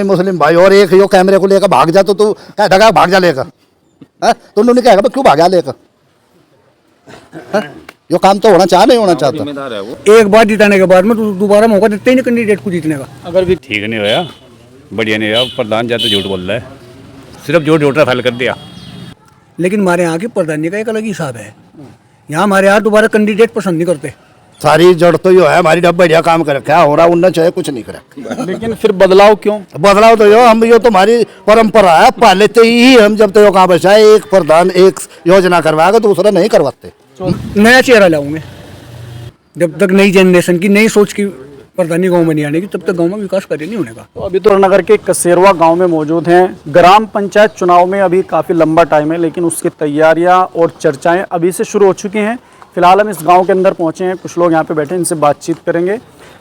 मुस्लिम भाई और एक यो कैमरे को लेकर भाग जा तो तू कह देगा भाग जा लेकर, तो उन्होंने कहेगा क्यों भागा लेकर। यो काम तो होना चाह नहीं होना चाहता। जिम्मेदार है वो। एक बार जिताने के बाद में तो दोबारा मौका देते ही नहीं कैंडिडेट को जीतने का। अगर भी ठीक नहीं होया, बढ़िया नहीं होया। प्रधान ज्यादा झूठ बोल रहा है, सिर्फ झूठ झूठा फैल कर दिया। लेकिन हमारे यहाँ की प्रधानी का एक अलग हिसाब है। यहाँ हमारे यहाँ दोबारा कैंडिडेट पसंद नहीं करते। सारी जड़ तो यो है हमारी, डब बढ़िया काम करे, क्या हो रहा उनने चाहे कुछ नहीं करा। लेकिन फिर बदलाव क्यों? बदलाव तो यो हम, यो तो हमारी परंपरा है पहले से ही। हम जब तो यो कहाँ बचा है, एक प्रधान एक योजना करवाएगा दूसरा नहीं करवाते। नया चेहरा लाऊंगे। जब तक नई जनरेशन की नई सोच की प्रधानी गांव में नहीं आने की, तब तक गांव में विकास कार्य नहीं होने का। तो अभी तो नगर के कसेरवा गांव में मौजूद हैं। ग्राम पंचायत चुनाव में अभी काफ़ी लंबा टाइम है, लेकिन उसकी तैयारियां और चर्चाएं अभी से शुरू हो चुकी हैं। फिलहाल हम इस गांव के अंदर पहुंचे हैं, कुछ लोग यहां पे बैठे हैं, इनसे बातचीत करेंगे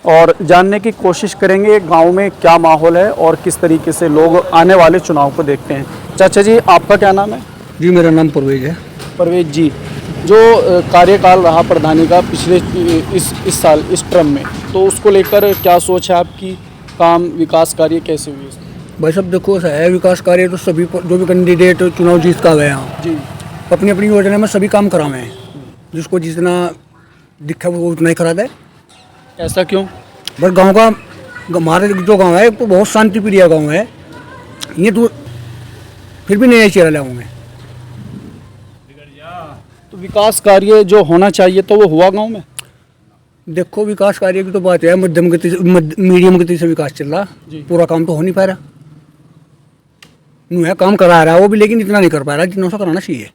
और जानने की कोशिश करेंगे गांव में क्या माहौल है और किस तरीके से लोग आने वाले चुनाव को देखते हैं। चाचा जी, आपका क्या नाम है? जी मेरा नाम परवेज है। परवेज जी, जो कार्यकाल रहा प्रधानी का पिछले इस साल इस टर्म में, तो उसको लेकर क्या सोच है आपकी? काम विकास कार्य कैसे हुए? भाई सब देखो, ऐसा है विकास कार्य तो सभी जो भी कैंडिडेट चुनाव जीत का गए हैं जी, अपनी अपनी योजना में सभी काम करावे हैं। जिसको जितना दिखा वो उतना ही करा दे। ऐसा क्यों? बस गांव का, हमारे जो गांव है तो बहुत शांति प्रिय गांव है। ये तो फिर भी नया चेहरा लाऊंगे। तो विकास कार्य जो होना चाहिए तो वो हुआ गांव में? देखो विकास कार्य की तो बात है, मध्यम गति मीडियम गति से विकास चल रहा। पूरा काम तो हो नहीं पा रहा। यूँ है काम करा रहा है वो भी, लेकिन इतना नहीं कर पा रहा जितना उसका कराना चाहिए।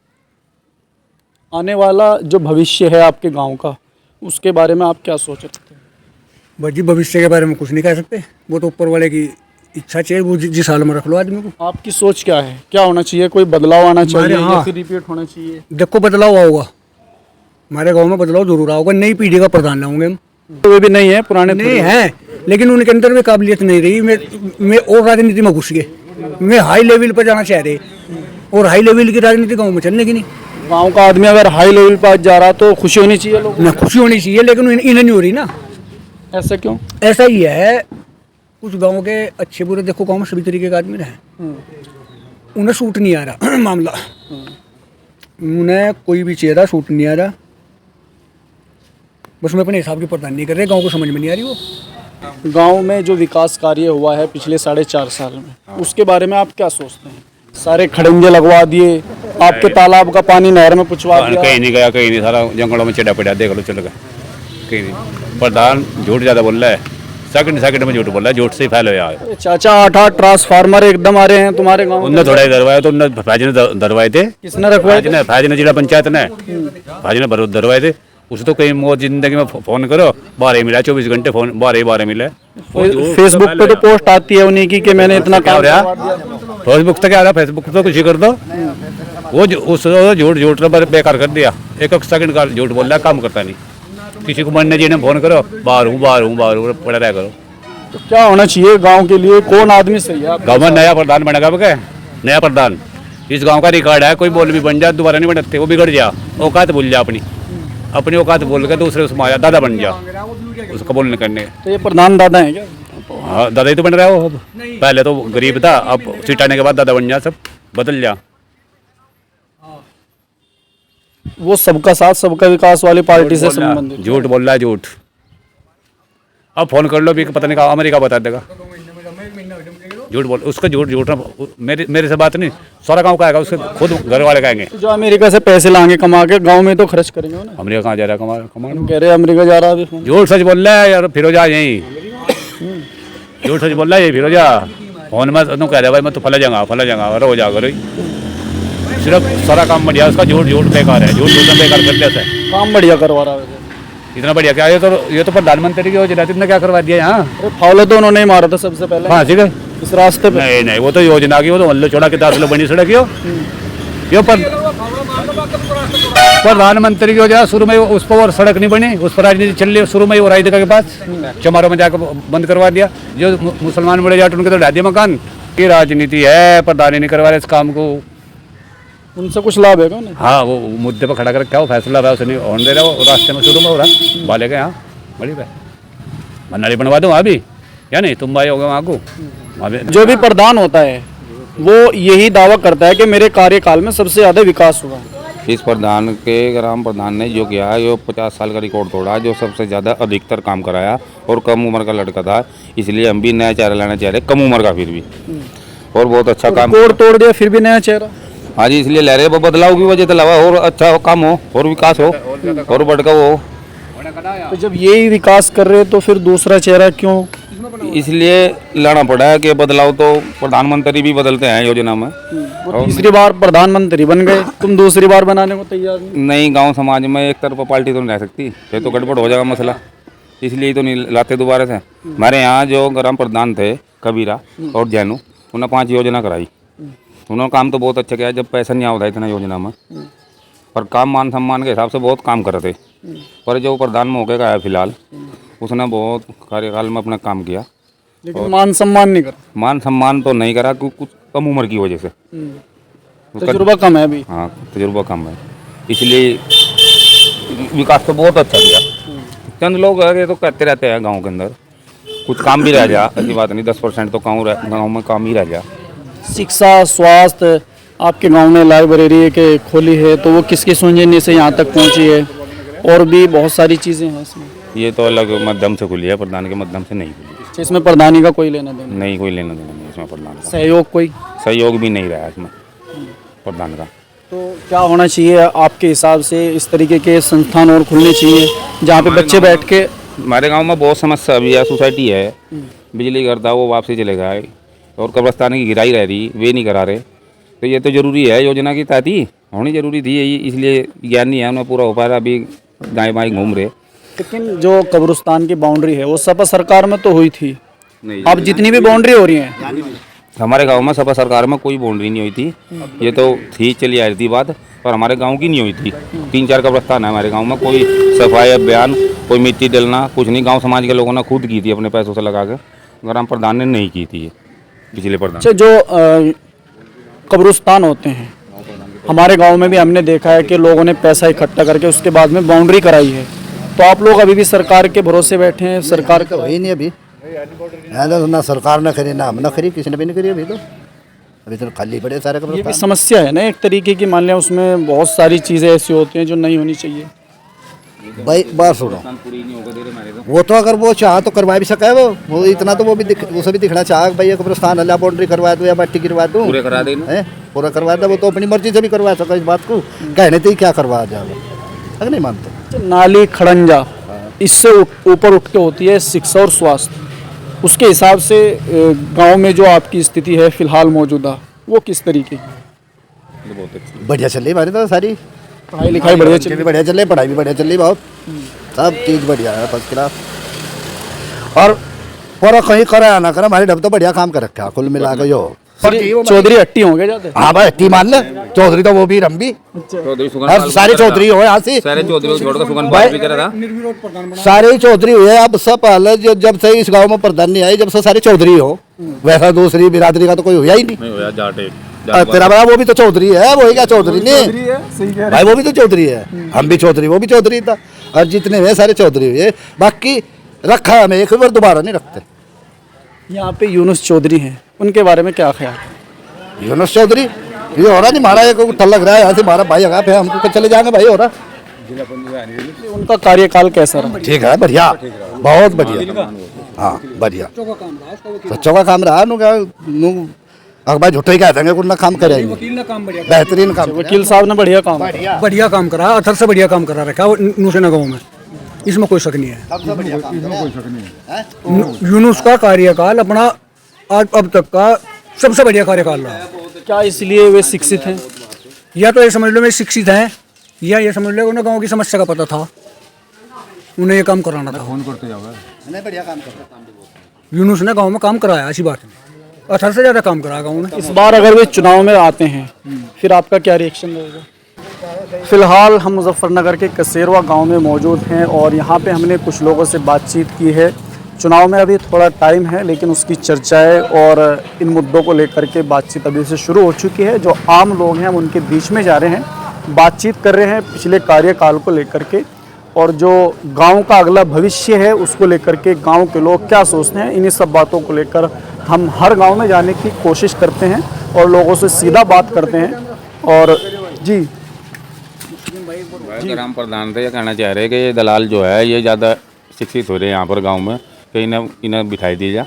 आने वाला जो भविष्य है आपके गांव का, उसके बारे में आप क्या सोच रहे हैं? बस जी भविष्य के बारे में कुछ नहीं कह सकते, वो तो ऊपर वाले की इच्छा चाहिए। वो जिस हाल में रख लो आदमी को। आपकी सोच क्या है? क्या होना चाहिए? कोई बदलाव आना चाहिए हाँ। या फिर रिपीट होना चाहिए? देखो बदलाव आओगा, हमारे गांव में बदलाव जरूर आओगा। नई पीढ़ी का प्रधान लाऊंगे हम। तो वे भी नहीं है, पुराने नहीं है, लेकिन उनके अंदर में काबिलियत नहीं रही। मैं और राजनीति में घुस गए। मैं हाई लेवल पर जाना चाह रहे, और हाई लेवल की राजनीति गाँव में चलने की नहीं। गांव का आदमी अगर हाई लेवल पर जा रहा तो खुशी होनी चाहिए लोगों ना खुशी होनी चाहिए, लेकिन इन्हें नहीं हो रही ना। को। ऐसा क्यों? ऐसा ही है, कुछ गाँव के अच्छे बुरे देखो, गाँव में सभी तरीके के आदमी रहे, उन्हें सूट नहीं आ रहा मामला। उन्हें कोई भी चेहरा सूट नहीं आ रहा। बस मैं अपने हिसाब की प्रधान नहीं कर रहे, गाँव को समझ में नहीं आ रही वो। गांव में जो विकास कार्य हुआ है पिछले 4.5 साल में, उसके बारे में आप क्या सोचते हैं? सारे खड़ंजे लगवा दिए, आपके तालाब का पानी नहर में पुचवा दिया। कहीं नहीं गया, कहीं नहीं, सारा जंगलों में चिड़ा पड़ा, देख लो चल गया कहीं नहीं। प्रधान झूठ ज्यादा बोल रहा है, सेकंड सेकंड में झूठ बोल रहा है, झूठ से ही फैल हो यार। चाचा 8 ट्रांसफार्मर एकदम आ रहे हैं तुम्हारे गांव में। उनने थोड़ा ही दरवाया, तो उनने भाजी ने दरवाए थे। किसने रखवाए थे? भाजी ने, जिला पंचायत ने भाजी ने दरवाए थे। उसे तो कहीं मौत जिंदगी में फोन करो 12 मिला, 24 घंटे फोन 12 मिले। फेसबुक पे तो पोस्ट आती है उन्हीं की कि मैंने इतना क्या हो काम रहा? फेसबुक तो क्या हो रहा? फेसबुक तो कुछ ही कर दो। वो उस झूठ झूठ बेकार कर दिया। एक सेकंड का झूठ बोल रहा है, काम करता नहीं। किसी को मरने जी ने फोन करो, बाहर हूँ पड़ा रहा करो। तो क्या होना चाहिए गांव के लिए? कौन आदमी सही है? गाँव में नया प्रधान बनेगा क्या? नया प्रधान इस गांव का रिकॉर्ड है, कोई बोल भी बन जाए दोबारा नहीं बनते, वो बिगड़ जा। औकात भूल जा अपनी औकात बोल के दूसरे उसमें आया, दादा बन जा उसको बोलने करने। तो ये प्रधान दादा है क्या? हाँ, दादा ही तो बन रहा है वो। अब पहले तो गरीब था, अब सीट आने के बाद दादा बन जा, सब बदल जा। वो सबका साथ सबका विकास वाली पार्टी से संबंधित झूठ बोल रहा है, झूठ। अब फोन कर लो भी, पता नहीं कहा अमेरिका बता देगा। झूठ बोल, उसका झूठ मेरे से बात नहीं, सारा गाँव का आएगा, उसके खुद घर वाले कहेंगे। जो अमेरिका से पैसे लाएंगे कमा के, गांव में तो खर्च करेंगे ना। अमेरिका कहाँ जा रहा है कमा? कह रहे अमेरिका जा रहा है अभी। झूठ सच बोल रहा है यार, फिरोजा यहीं झूठ सच बोल रहा है ये फिरोजा। फोन में तुम कह रहे भाई मैं तो फला जाऊंगा रो जा करो। सिर्फ सारा काम बढ़िया, उसका झूठ बेकार है, झूठ बेकार कर दिया है। काम बढ़िया करवा रहा है इतना बढ़िया क्या? ये तो प्रधानमंत्री की योजना ने क्या करवा दिया यहाँ। फावले तो उन्होंने ही मारा था सबसे पहले। हाँ ठीक है, इस रास्ते पे नहीं वो तो योजना की, वो तो मल्लो छोड़ा के 10 लोग बनी सड़क यो प्रधानमंत्री की योजना शुरू में उस पर और सड़क नहीं बनी, उस पर राजनीति चल रही। शुरू में वो राजनीति के पास चमारों में जाकर बंद करवा दिया। जो मुसलमान बड़े जाट उनके तो ढा दिया मकान। ये राजनीति है, प्रधान नहीं करवा रहे इस काम को। उनसे कुछ लाभ है क्या? हाँ, वो मुद्दे पर खड़ा कर क्या वो फैसला है उसे नहीं होने दे रहा। वो रास्ते में शुरू में हो रहा बाले के यहाँ बड़ी पे नाली बनवा दूँ अभी या नहीं? तुम भाई हो गए वहाँ को हमें जो भी प्रधान होता है वो यही दावा करता है कि मेरे कार्यकाल में सबसे ज़्यादा विकास हुआ। इस प्रधान के ग्राम प्रधान ने जो किया है, जो 50 साल का रिकॉर्ड तोड़ा, जो सबसे ज़्यादा अधिकतर काम कराया और कम उम्र का लड़का था, इसलिए हम भी नया चेहरा लाना चाह रहे, कम उम्र का फिर भी, और बहुत अच्छा काम रिकॉर्ड तोड़ दिया फिर भी नया चेहरा। हाँ जी, इसलिए ले रहे वो बदलाव की वजह से लगा और अच्छा काम हो और विकास हो और बढ़का हो। तो जब यही विकास कर रहे तो फिर दूसरा चेहरा क्यों? इसलिए लाना पड़ा है कि बदलाव तो प्रधानमंत्री भी बदलते हैं योजना में। वो तीसरी बार प्रधानमंत्री बन गए, तुम दूसरी बार बनाने को तैयार नहीं। नहीं, गांव समाज में एक तरफा पार्टी तो नहीं रह सकती, ये तो गड़बड़ हो जाएगा मसला, इसलिए तो नहीं लाते दोबारा से। हमारे यहाँ जो ग्राम प्रधान थे कबीरा और जैनू, उन्होंने 5 योजना कराई, उन्होंने काम तो बहुत अच्छा किया, जब पैसा नहीं आता इतना योजना में, पर काम मान सम्मान के हिसाब से बहुत काम कर रहे थे। पर जो प्रधान मौके का है फिलहाल, उसने बहुत कार्यकाल में अपना काम किया, लेकिन मान सम्मान नहीं कर, मान सम्मान तो नहीं करा, कुछ कम उम्र की वजह से। तजुर्बा कम है अभी। हाँ, तजुर्बा कम है, इसलिए विकास तो बहुत अच्छा किया। चंद लोग ये तो कहते रहते हैं गांव के अंदर, कुछ काम भी रह जा, ऐसी बात नहीं, 10% तो गाँव में काम ही रह जा। शिक्षा, स्वास्थ्य, आपके गांव में लाइब्रेरी के खोली है तो वो किसकी सुनने से यहाँ तक पहुँची है, और भी बहुत सारी चीज़ें हैं इसमें। ये तो अलग माध्यम से खुली है, प्रधान के माध्यम से नहीं खुली, इसमें प्रधानी का कोई लेना देना नहीं, कोई लेना देना नहीं इसमें प्रधान का, सहयोग कोई। सहयोग भी नहीं रहा इसमें प्रधान का। तो क्या होना चाहिए आपके हिसाब से? इस तरीके के संस्थान और खुलने चाहिए जहाँ पे बच्चे बैठ के। हमारे गांव में बहुत समस्या अभी है, सोसाइटी है, बिजली करता वो वापसी चले गए, और कब्रस्तान की गिराई रह रही, वे नहीं करा रहे, तो ये तो जरूरी है, योजना की तहत ही होनी जरूरी थी, यही इसलिए ज्ञान नहीं है उन्हें पूरा हो पा रहा, अभी दाएँ बाएँ घूम रहे। लेकिन जो कब्रिस्तान की बाउंड्री है वो सपा सरकार में तो हुई थी, नहीं, अब जितनी भी बाउंड्री हो रही है हमारे गांव में सपा सरकार में कोई बाउंड्री नहीं हुई थी, ये तो थी चली आ रही थी बात, पर हमारे गांव की नहीं हुई थी। 3-4 कब्रिस्तान है हमारे गांव में, कोई सफाई अभियान, कोई मिट्टी डलना कुछ नहीं, गांव समाज के लोगों ने खुद की थी अपने पैसों से लगा के, ग्राम प्रधान ने नहीं की थी, पिछले प्रधान। अच्छा, जो कब्रिस्तान होते हैं हमारे गांव में भी हमने देखा है कि लोगों ने पैसा इकट्ठा करके उसके बाद में बाउंड्री कराई है, तो आप लोग अभी भी सरकार के भरोसे बैठे हैं? सरकार का वही नहीं अभी, ना सरकार ने करी, ना हमने करी, किसी ने भी नहीं करी अभी तो खाली पड़े सारे ये भी कब्रिस्तान। समस्या है ना एक तरीके की, मान लिया उसमें बहुत सारी चीज़ें ऐसी होती हैं जो नहीं होनी चाहिए। भाई बात सुनो, वो तो अगर वो चाह तो करवा भी सका है, वो इतना तो वो भी उसे भी दिखना चाह भाई ये कब्रिस्तान अल्लाह बाउंड्री करवा दूँ या मट्टी गिरवा दूँ, पूरे करा देना, पूरा करवा दे, वो तो अपनी मर्जी से भी करवा सका, इस बात को कहने तो ही क्या करवा जाएगा, अगर नहीं मानते। नाली खड़ंजा इससे ऊपर उठ के होती है शिक्षा और स्वास्थ्य, उसके हिसाब से गांव में जो आपकी स्थिति है फिलहाल मौजूदा वो किस तरीके की? बहुत अच्छी, बढ़िया चल रही हमारी तो सारी पढ़ाई लिखाई बढ़िया चल भी बढ़िया चल रही, पढ़ाई भी बढ़िया चल रही, बहुत सब चीज़ बढ़िया है, फर्स्ट क्लास। और पूरा कहीं करा ना करा, हमारी डब तो बढ़िया काम कर रखा कुल मिला के। जो चौधरी हट्टी होंगे जाते? हाँ भाई हट्टी मान ले, चौधरी तो वो भी रंबी, हर सारे चौधरी हो यहाँ से, सारे चौधरी छोड़कर सुगन पाल भी करा था, सारे ही चौधरी हुए। अब सब पहले जब से इस गांव में प्रधान नहीं आई, जब से सारे चौधरी हो, वैसा दूसरी बिरादरी का तो कोई हुआ ही नहीं। नहीं होया जाटे तेरा बड़ा वो भी तो चौधरी है, वो ही क्या चौधरी नहीं भाई, वो भी तो चौधरी है, हम भी चौधरी, वो भी चौधरी था, और जितने हुए सारे चौधरी हुए, बाकी रखा है हमें, एक बार दोबारा नहीं रखते। यहाँ पे यूनुस चौधरी हैं, उनके बारे में क्या ख्याल? यूनुस चौधरी ये हो रहा नहीं, हमारा एक ठल लग रहा है यहाँ से, हमारा भाई अगा पे हमको चले जाएंगे भाई, हो रहा। उनका कार्यकाल कैसा रहा? ठीक है, बढ़िया, बहुत बढ़िया, हाँ बढ़िया, सच्चों का काम रहा। अखबार झूठे ही कहते हैं कुछ काम करे, बेहतरीन काम। वकील साहब ने बढ़िया काम बढ़िया काम करा, अथर से बढ़िया काम करा रखा नूसेना गाँव में, इसमें कोई शक नहीं है। यूनुस का कार्यकाल अपना आज अब तक का सबसे बढ़िया कार्यकाल रहा। क्या इसलिए वे शिक्षित हैं? या तो ये समझ लो वे शिक्षित हैं, या ये समझ लो उन्हें गांव की समस्या का पता था, उन्हें ये काम कराना था। यूनुस ने गांव में काम कराया, ऐसी बात नहीं, अथर से ज़्यादा काम कराया गाँव ने। इस बार अगर वे चुनाव में आते हैं फिर आपका क्या रिएक्शन रहेगा? फिलहाल हम मुजफ्फरनगर के कसेरवा गांव में मौजूद हैं और यहाँ पे हमने कुछ लोगों से बातचीत की है। चुनाव में अभी थोड़ा टाइम है, लेकिन उसकी चर्चाएं और इन मुद्दों को लेकर के बातचीत अभी से शुरू हो चुकी है। जो आम लोग हैं हम उनके बीच में जा रहे हैं, बातचीत कर रहे हैं पिछले कार्यकाल को लेकर के, और जो गांव का अगला भविष्य है उसको लेकर के गांव के लोग क्या सोचते हैं, इन्हीं सब बातों को लेकर हम हर गांव में जाने की कोशिश करते हैं और लोगों से सीधा बात करते हैं। और जी ग्राम प्रधान थे, ये कहना चाह रहे हैं कि ये दलाल जो है ये ज़्यादा शिक्षित हो रहे हैं यहाँ पर गांव में, कि इन्हें बिठाई दी जाए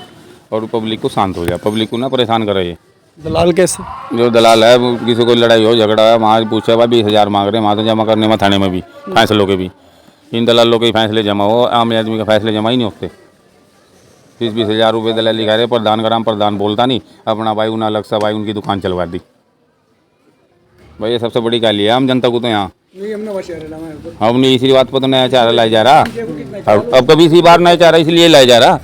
और पब्लिक को शांत हो जाए, पब्लिक को ना परेशान करे। ये दलाल कैसे? जो दलाल है वो किसी को लड़ाई हो झगड़ा है वहाँ पूछे भाई 20,000 मांग रहे हैं, वहाँ तो जमा करने में थाने में भी फैसलों के भी इन दलालों के फैसले जमा हो, आम आदमी के फैसले जमा ही नहीं होते। 20,000 रुपये दलाली खा रहे, प्रधान ग्राम प्रधान बोलता नहीं अपना भाई उन्हें अलग सा भाई उनकी दुकान चलवा दी। भाई ये सबसे बड़ी गाली है आम जनता को। तो यहाँ हमने इसी बात पर तो नया चारा लाया जा रहा, अब कभी इसी बार नया चारा इसलिए लाया जा रहा।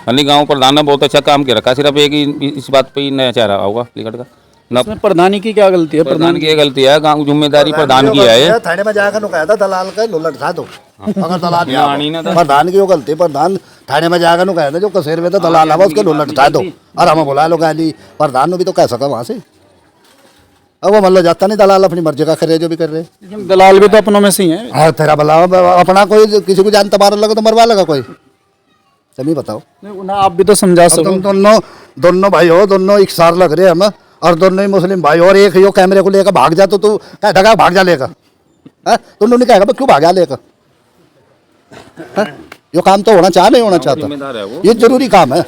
अन्य गाँव प्रधान ने बहुत अच्छा काम किया रखा, सिर्फ एक ही इस बात पे ही नया चारा होगा लिखट का। इसमें प्रधानी की क्या गलती है? प्रधान की गलती है, गाँव जिम्मेदारी प्रधान की है। थाने में जाकर नुकाया था दलाल का लोलट था दो अगर दलाल यहाँ आनी ना था। प्रधान की वो गलती, प्रधान थाने में जाकर नुकाया था जो कसेर में था दलाल आवा उसके लोलट था दो और हमें बुला लो गाली। प्रधान ने भी तो कह सका वहाँ से, अब वो मतलब जाता नहीं दलाल अपनी मर्जी का करे जो भी कर रहे। लेकिन दलाल भी तो अपनों में से ही है। हाँ तेरा भला अपना कोई किसी को जान तबार लगा तो मरवा लगा कोई, सभी बताओ। उन्हें आप भी तो समझा सको। तुम दोनों भाई हो, दोनों एक सार लग रहे हैं हम, और दोनों ही मुस्लिम भाई, और एक यो कैमरे को लेकर भाग जा तो तू कह देगा भाग जा लेकर, तुम लोग नहीं कहेगा क्यों भाग जा लेकर। यो काम तो होना चाह नहीं होना चाहता, ये जरूरी काम है।